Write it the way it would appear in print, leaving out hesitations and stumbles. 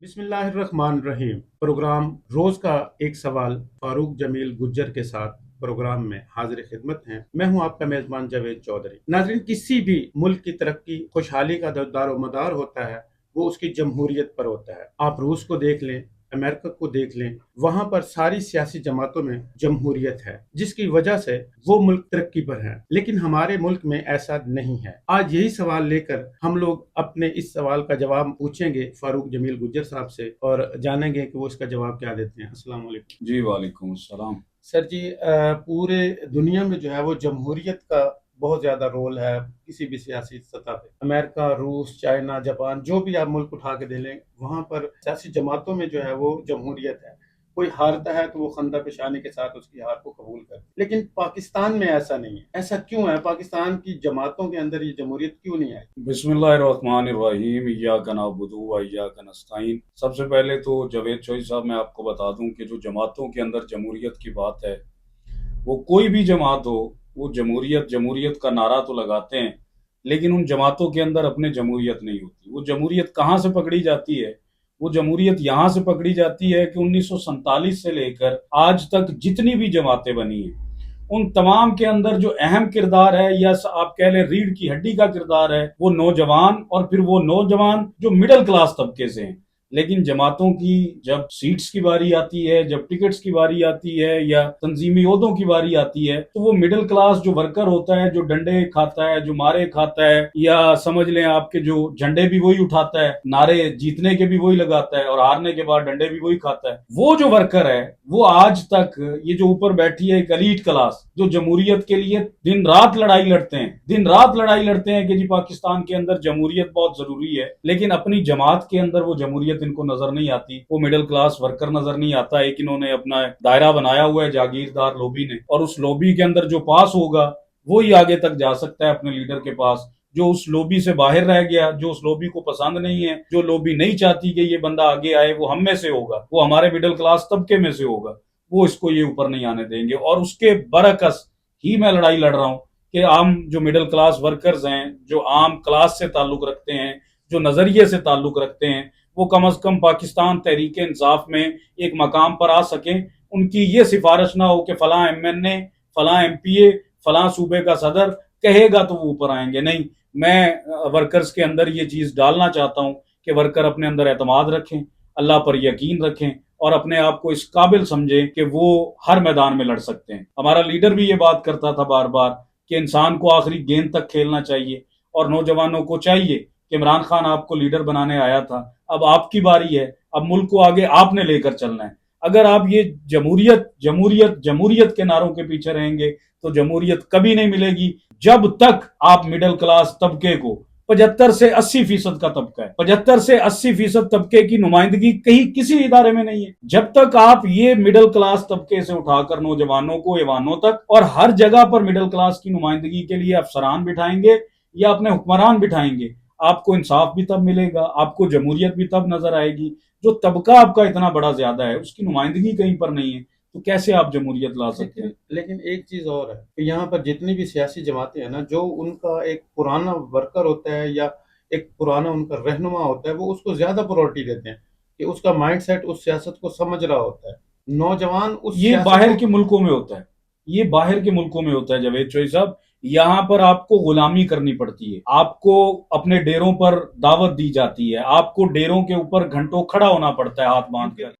बिस्मिल्लाहिर्रहमानिर्रहीम। प्रोग्राम रोज का एक सवाल फारूक जमील गुज्जर के साथ प्रोग्राम में हाजिर खिदमत हैं। मैं हूं आपका मेजबान जावेद चौधरी। नाज़रीन, किसी भी मुल्क की तरक्की खुशहाली का जो दारोमदार होता है वो उसकी जमहूरियत पर होता है। आप रूस को देख लें, अमेरिका को देख लें, वहां पर सारी सियासी जमातों में जमहूरियत है, जिसकी वजह से वो मुल्क तरक्की पर है। लेकिन हमारे मुल्क में ऐसा नहीं है। आज यही सवाल लेकर हम लोग अपने इस सवाल का जवाब पूछेंगे फारूक जमील गुज्जर साहब से और जानेंगे कि वो इसका जवाब क्या देते हैं। अस्सलाम वालेकुम। जी वालेकुम अस्सलाम। सर जी, पूरे दुनिया में जो है वो जमहूरियत का बहुत ज्यादा रोल है किसी भी सियासी सतह पे। अमेरिका, रूस, चाइना, जापान, जो भी आप मुल्क उठा के दे लें, वहां पर सियासी जमातों में जो है वो जमहूरियत है। कोई हारता है तो वो खंदा पेशानी के साथ उसकी हार को कबूल कर, लेकिन पाकिस्तान में ऐसा नहीं है। ऐसा क्यों है? पाकिस्तान की जमातों के अंदर ये जमहूरियत क्यों नहीं आई? बिस्मिल्लाहिर्रहमानिर्रहीम, इय्याका नअबुदु व इय्याका नस्तईन। सबसे पहले तो जावेद चौधरी साहब, मैं आपको बता दूं कि जो जमातों के अंदर जमहूरियत की बात है, वो कोई भी जमात हो, वो जमहूरियत जमहूरियत का नारा तो लगाते हैं, लेकिन उन जमातों के अंदर अपने जमहूरियत नहीं होती। वो जमहूरियत कहाँ से पकड़ी जाती है? वो जमहूरियत यहाँ से पकड़ी जाती है कि 1947 से लेकर आज तक जितनी भी जमातें बनी हैं, उन तमाम के अंदर जो अहम किरदार है, या आप कह लें रीढ़ की हड्डी का किरदार है, वो नौजवान, और फिर वो नौजवान जो मिडिल क्लास तबके से हैं। लेकिन जमातों की जब सीट्स की बारी आती है, जब टिकट्स की बारी आती है, या तंजीमी ओहदों की बारी आती है, तो वो मिडिल क्लास जो वर्कर होता है, जो डंडे खाता है, जो मारे खाता है, या समझ लें आपके जो झंडे भी वही उठाता है, नारे जीतने के भी वही लगाता है और हारने के बाद डंडे भी वही खाता है, वो जो वर्कर है, वो आज तक, ये जो ऊपर बैठी है एक एलीट क्लास, जो जमहूरियत के लिए दिन रात लड़ाई लड़ते हैं, दिन रात लड़ाई लड़ते हैं कि जी पाकिस्तान के अंदर जमहूरियत बहुत जरूरी है, लेकिन अपनी जमात के अंदर वो जमहूरियत इनको नजर नहीं आती। वो मिडिल क्लास वर्कर नजर नहीं आता। एक इन्होंने अपना दायरा बनाया हुआ है जागीरदार लॉबी ने, और उस लॉबी के अंदर जो पास होगा वो ही आगे तक जा सकता है अपने लीडर के पास। जो उस लॉबी से बाहर रह गया, जो उस लॉबी को पसंद नहीं है, जो लॉबी नहीं चाहती कि ये बंदा आगे आए, वो हम में से होगा, वो हमारे मिडिल क्लास तबके में से होगा, वो इसको ये ऊपर नहीं आने देंगे। और उसके बरकस ही मैं लड़ाई लड़ रहा हूं कि आम जो मिडिल क्लास वर्कर्स हैं, जो आम क्लास से ताल्लुक रखते हैं, जो नजरिए से ताल्लुक रखते हैं, वो कम अज कम पाकिस्तान तहरीक इंसाफ में एक मकाम पर आ सकें। उनकी ये सिफारिश ना हो कि फलां MNA, फलां MPA, फलां सूबे का सदर कहेगा तो वो ऊपर आएंगे। नहीं, मैं वर्कर्स के अंदर ये चीज डालना चाहता हूं कि वर्कर अपने अंदर एतमाद रखें, अल्लाह पर यकीन रखें, और अपने आप को इस काबिल समझें कि वो हर मैदान में लड़ सकते हैं। हमारा लीडर भी ये बात करता था बार बार कि इंसान को आखिरी गेंद तक खेलना चाहिए, और नौजवानों को चाहिए कि इमरान खान आपको लीडर बनाने आया था, अब आपकी बारी है, अब मुल्क को आगे आपने लेकर चलना है। अगर आप ये जमहूरियत जमहूरियत जमहूरियत के नारों के पीछे रहेंगे तो जमहूरियत कभी नहीं मिलेगी, जब तक आप मिडिल क्लास तबके को, 75 से 80% का तबका है, 75 से 80% तबके की नुमाइंदगी कहीं किसी इदारे में नहीं है। जब तक आप ये मिडिल क्लास तबके से उठाकर नौजवानों को, एवानों तक, और हर जगह पर मिडिल क्लास की नुमाइंदगी के लिए अफसरान बिठाएंगे या अपने हुक्मरान बिठाएंगे, आपको इंसाफ भी तब मिलेगा, आपको जमहूरियत भी तब नजर आएगी। जो तबका आपका इतना बड़ा ज्यादा है, उसकी नुमाइंदगी कहीं पर नहीं है, तो कैसे आप जमहूरियत ला सकते हैं? लेकिन एक चीज और है कि यहाँ पर जितनी भी सियासी जमातें हैं ना, जो उनका एक पुराना वर्कर होता है या एक पुराना उनका रहनुमा होता है, वो उसको ज्यादा प्रायोरिटी देते हैं कि उसका माइंडसेट उस सियासत को समझ रहा होता है। नौजवान उस ये सियासत बाहर को के मुल्कों में होता है, ये बाहर के मुल्कों में होता है जावेद चौधरी साहब। यहाँ पर आपको गुलामी करनी पड़ती है, आपको अपने डेरों पर दावत दी जाती है, आपको डेरों के ऊपर घंटों खड़ा होना पड़ता है हाथ बांध कर।